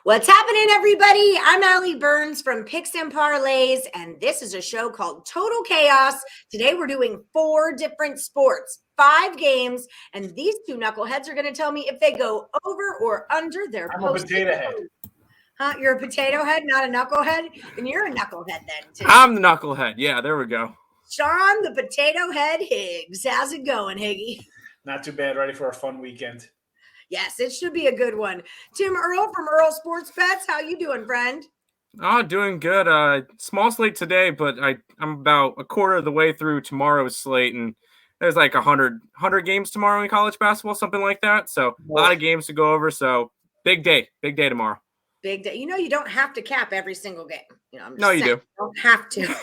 What's happening, everybody? I'm Allie Burns from Picks Parlays, and this is a show called Total Chaos. Today, we're doing 4 different sports, 5 games, and these two knuckleheads are going to tell me if they go over or under their I'm a potato head. Huh? You're a potato head, not a knucklehead? And you're a knucklehead then, too. I'm the knucklehead. Yeah, there we go. Sean, the potato head Higgs. How's it going, Higgy? Not too bad. Ready for a fun weekend. Yes, it should be a good one. Tim Earle from Earle Sports Bets. How you doing, friend? Oh, doing good. Small slate today, but I'm about a quarter of the way through tomorrow's slate, and there's like 100 games tomorrow in college basketball, something like that. So a lot of games to go over. So big day tomorrow. Big day. You don't have to cap every single game. No, you do. You don't have to.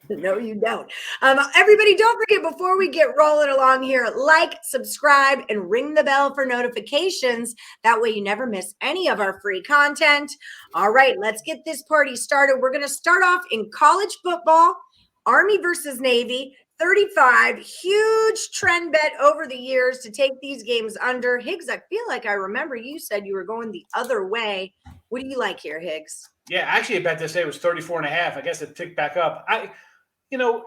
No, you don't. Everybody, don't forget, before we get rolling along here, like, subscribe, and ring the bell for notifications. That way you never miss any of our free content. All right, let's get this party started. We're going to start off in college football, Army versus Navy, 35. Huge trend bet over the years to take these games under. Higgs, I feel like I remember you said you were going the other way. What do you like here, Higgs? Yeah, actually, I bet to say it was 34.5. I guess it ticked back up.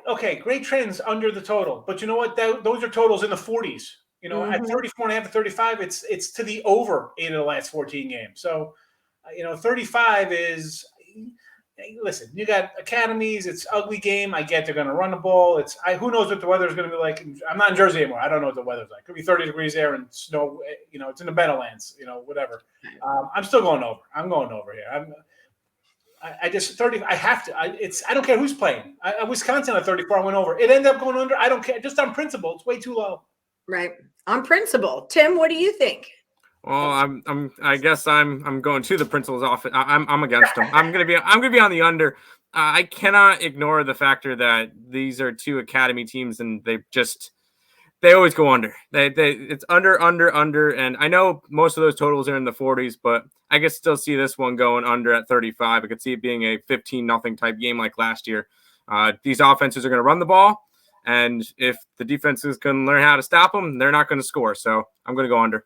Okay, great trends under the total. But you know what? Those are totals in the 40s. At 34.5 to 35, it's to the over 8 of the last 14 games. So, 35 is – listen, you got academies. It's ugly game. I get they're going to run the ball. Who knows what the weather is going to be like. I'm not in Jersey anymore. I don't know what the weather's like. It could be 30 degrees there and snow. It's in the Meadowlands, whatever. I'm still going over. I'm going over here. I just 30. I have to. I don't care who's playing. Wisconsin at 34. I went over. It ended up going under. I don't care. Just on principle, it's way too low. Right, on principle. Tim, what do you think? Well, I guess I'm going to the principal's office. I'm against him. I'm gonna be on the under. I cannot ignore the factor that these are 2 academy teams, and they always go under. It's under, and I know most of those totals are in the 40s, but I could still see this one going under at 35. I could see it being a 15-0 type game like last year. These offenses are going to run the ball, and if the defenses can learn how to stop them, they're not going to score. So I'm going to go under.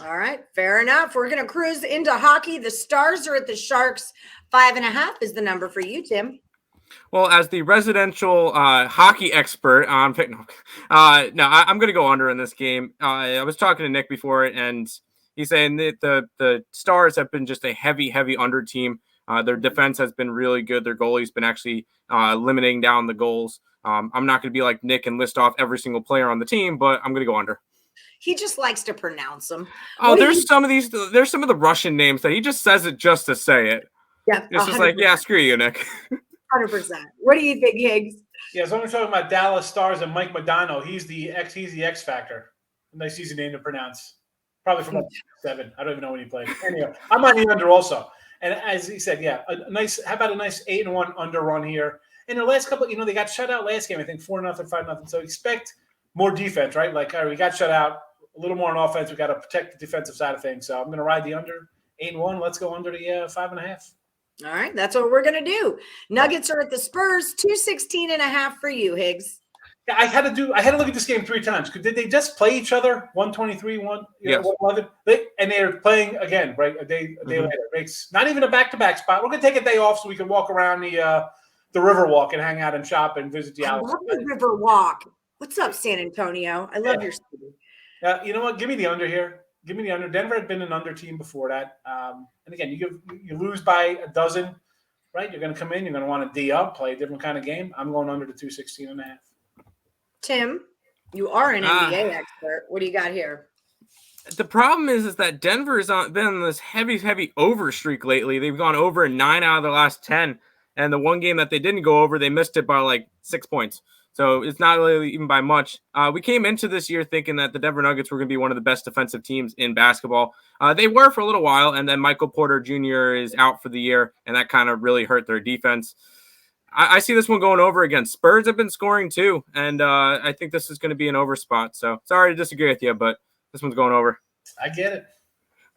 All right, fair enough. We're going to cruise into hockey. The Stars are at the Sharks. 5.5 is the number for you, Tim. Well, as the residential hockey expert, I'm going to go under in this game. I was talking to Nick before, and he's saying that the Stars have been just a heavy under team. Their defense has been really good. Their goalie's been actually limiting down the goals. I'm not going to be like Nick and list off every single player on the team, but I'm going to go under. He just likes to pronounce them. There's some of the Russian names that he just says it just to say it. Yeah, it's just like, yeah, screw you, Nick. 100%. What do you think, Higgs? Yeah, so I'm talking about Dallas Stars and Mike Modano. He's the X Factor. Nice easy name to pronounce. Probably from 7. I don't even know when he played. Anyway, I'm on the under also. And as he said, yeah, how about a nice 8-1 under run here? In the last couple, they got shut out last game, I think 4-0, 5-0. So expect more defense, right? Like, all right, we got shut out, a little more on offense. We got to protect the defensive side of things. So I'm going to ride the under 8-1. Let's go under the 5.5. All right, that's what we're going to do. Nuggets are at the Spurs, 216.5 for you, Higgs. Yeah, I had to look at this game 3 times. Did they just play each other? 123, 111. And they're playing again, right? A day later. It's not even a back-to-back spot. We're going to take a day off so we can walk around the river walk and hang out and shop and visit the outlets. I love the river walk. What's up, San Antonio? I love your city. You know what? Give me the under here. Give me the under. Denver had been an under team before that. And again, you lose by a dozen, right? You're going to come in. You're going to want to D up, play a different kind of game. I'm going under the 216.5. Tim, you are an NBA expert. What do you got here? The problem is that Denver has been on this heavy over streak lately. They've gone over in 9 out of the last 10. And the one game that they didn't go over, they missed it by like 6 points. So it's not really even by much. We came into this year thinking that the Denver Nuggets were going to be one of the best defensive teams in basketball. They were for a little while, and then Michael Porter Jr. is out for the year, and that kind of really hurt their defense. I see this one going over again. Spurs have been scoring too, and I think this is going to be an over spot. So sorry to disagree with you, but this one's going over. I get it.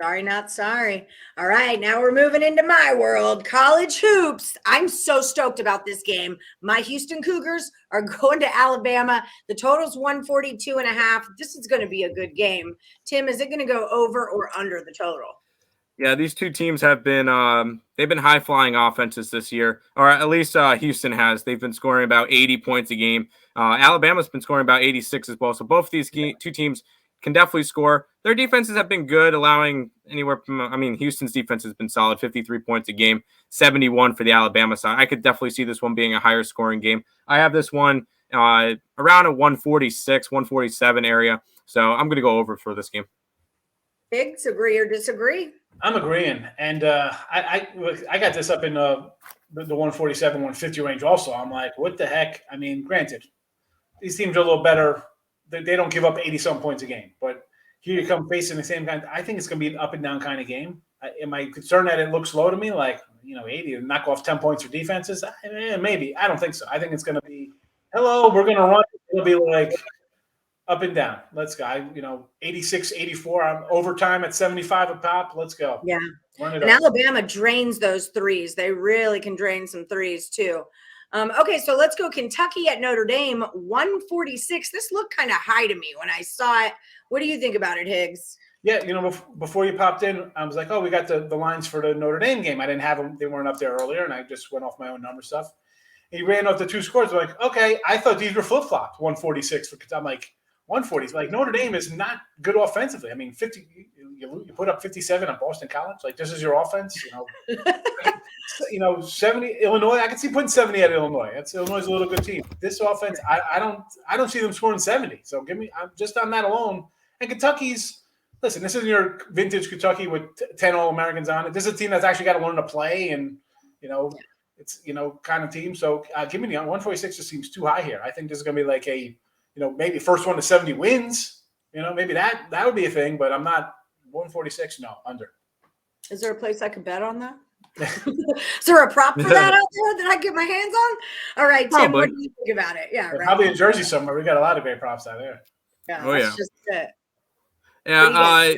Sorry, not sorry. All right, now we're moving into my world, college hoops. I'm so stoked about this game. My Houston Cougars are going to Alabama. The total's 142.5. This is going to be a good game. Tim, is it going to go over or under the total? Yeah, these two teams have been they've been high flying offenses this year, or at least Houston has. They've been scoring about 80 points a game. Alabama's been scoring about 86 as well. So both of these two teams can definitely score. Their defenses have been good, allowing anywhere from, I mean, Houston's defense has been solid, 53 points a game, 71 for the Alabama side. I could definitely see this one being a higher scoring game. I have this one around a 146, 147 area. So I'm going to go over for this game. Higgs, agree or disagree? I'm agreeing, and I got this up in the 147, 150 range. Also, I'm like, what the heck? I mean, granted, these teams are a little better. They don't give up 80-some points a game, but here you come facing the same kind. I think it's going to be an up and down kind of game. Am I concerned that it looks low to me, like 80 and knock off 10 points for defenses? Maybe. I don't think so. I think it's going to be, hello, we're going to run. It'll be like up and down. Let's go. 86, 84. I'm overtime at 75 a pop. Let's go. Yeah. Run it and up. Alabama drains those threes. They really can drain some threes too. Okay, so let's go Kentucky at Notre Dame, 146. This looked kind of high to me when I saw it. What do you think about it, Higgs? Yeah, before you popped in, I was like, oh, we got the lines for the Notre Dame game. I didn't have them. They weren't up there earlier, and I just went off my own number stuff. He ran off the two scores. I'm like, okay, I thought these were flip-flopped, 146. I'm like, 140. Like, Notre Dame is not good offensively. I mean, 50. You put up 57 on Boston College. Like, this is your offense. 70 Illinois. I can see putting 70 at Illinois. Illinois is a little good team. This offense, I don't see them scoring 70. So I'm just on that alone. And Kentucky's. Listen, this isn't your vintage Kentucky with 10 All-Americans on it. This is a team that's actually got to learn to play, and it's kind of team. So give me the 146. Just seems too high here. I think this is going to be like a maybe first one to 70 wins. Maybe that would be a thing, but I'm not 146. No, under. Is there a place I could bet on that? Is there a prop for that out there that I get my hands on? All right, Tim, Probably. what do you think about it? Yeah, right. Probably in Jersey somewhere. We got a lot of great props out there. Yeah, Oh, that's yeah. just it. Yeah,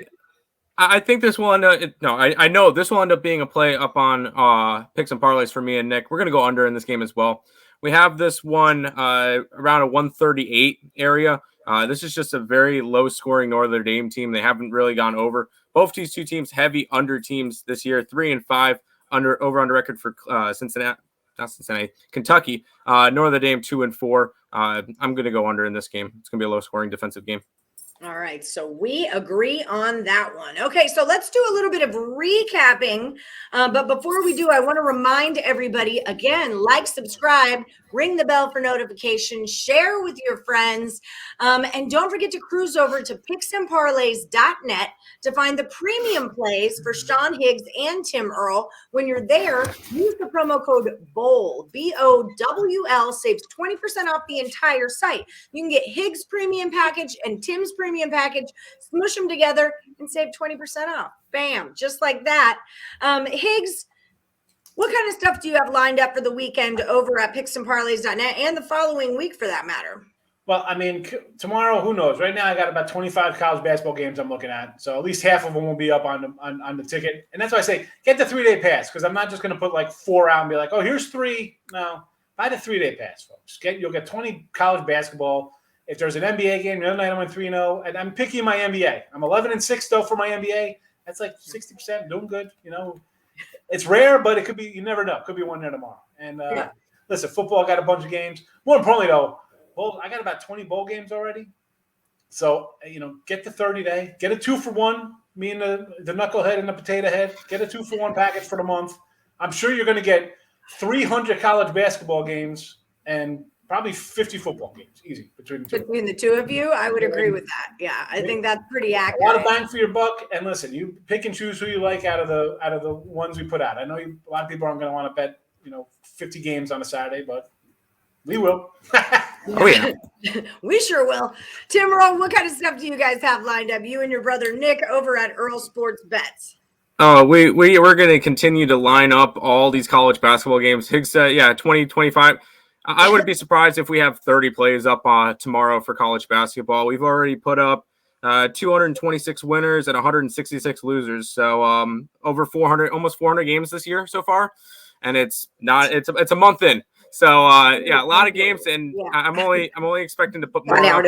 I think this will end up. I know this will end up being a play up on Picks and Parlays for me and Nick. We're gonna go under in this game as well. We have this one around a 138 area. This is just a very low scoring Notre Dame team. They haven't really gone over. Both these two teams heavy under teams this year. 3-5 over record for Kentucky. Notre Dame 2-4. I'm gonna go under in this game. It's gonna be a low scoring defensive game. All right, so we agree on that one. Okay, so let's do a little bit of recapping. But before we do, I want to remind everybody again, like, subscribe, ring the bell for notifications, share with your friends, and don't forget to cruise over to picksandparlays.net to find the premium plays for Sean Higgs and Tim Earle. When you're there, use the promo code BOWL, BOWL, saves 20% off the entire site. You can get Higgs premium package and Tim's premium package, smush them together and save 20% off. Bam, just like that. Higgs, what kind of stuff do you have lined up for the weekend over at picksandparlays.net and the following week for that matter? Well, I mean, tomorrow, who knows? Right now, I got about 25 college basketball games I'm looking at. So at least half of them will be up on the ticket. And that's why I say get the 3-day pass, because I'm not just going to put like 4 out and be like, oh, here's 3. No, buy the 3-day pass, folks. You'll get 20 college basketball. If there's an NBA game, the other night I went 3-0, and I'm picking my NBA. I'm 11-6 though for my NBA. That's like 60%, doing good. It's rare, but it could be. You never know. It could be one there tomorrow. And listen, football got a bunch of games. More importantly, though, I got about 20 bowl games already. So get the 30-day, get a 2-for-1. Me and the knucklehead and the potato head, get a 2-for-1 package for the month. I'm sure you're going to get 300 college basketball games and probably 50 football games, easy between the two of you. I would agree with that. Yeah, I think that's pretty accurate. A lot of bang for your buck. And listen, you pick and choose who you like out of the ones we put out. I know a lot of people aren't going to want to bet 50 games on a Saturday, but we will. Oh yeah, we sure will. Tim Earle, what kind of stuff do you guys have lined up? You and your brother Nick over at Earle Sports Bets. Oh, we're going to continue to line up all these college basketball games. Higgs said, 20, 25. I wouldn't be surprised if we have 30 plays up tomorrow for college basketball. We've already put up 226 winners and 166 losers. So over 400, almost 400 games this year so far, and it's a month in. So a lot of games, and I'm only expecting to put more up.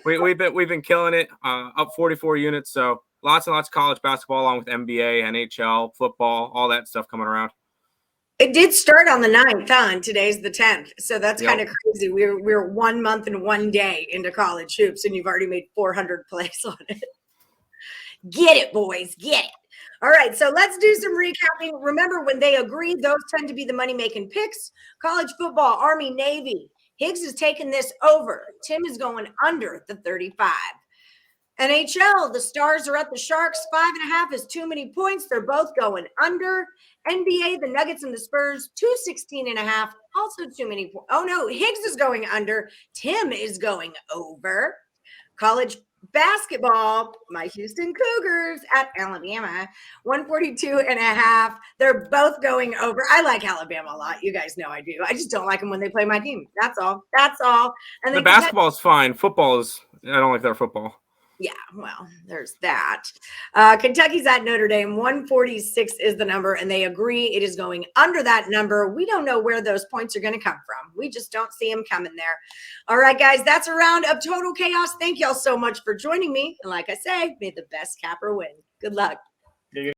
We've been killing it, up 44 units. So a lots and lots of college basketball along with NBA, NHL, football, all that stuff coming around. It did start on the 9th, huh? And today's the 10th. So that's Yep. kind of crazy. We're 1 month and 1 day into college hoops, and you've already made 400 plays on it. Get it, boys. Get it. All right, so let's do some recapping. Remember, when they agree, those tend to be the money-making picks. College football, Army, Navy. Higgs is taking this over. Tim is going under the 35. NHL, the Stars are at the Sharks. 5.5 is too many points. They're both going under. NBA, the Nuggets and the Spurs, 216.5, also too many points. Oh, no, Higgs is going under. Tim is going over. College basketball, my Houston Cougars at Alabama, 142.5. They're both going over. I like Alabama a lot. You guys know I do. I just don't like them when they play my team. That's all. That's all. And The then basketball is fine. Football is, I don't like their football. yeah, well, there's that. Kentucky's at Notre Dame. 146 is the number, and they agree it is going under that number. We don't know where those points are going to come from. We just don't see them coming there. All right, guys, that's a round of total chaos. Thank y'all so much for joining me. And like I say, may the best capper win. Good luck.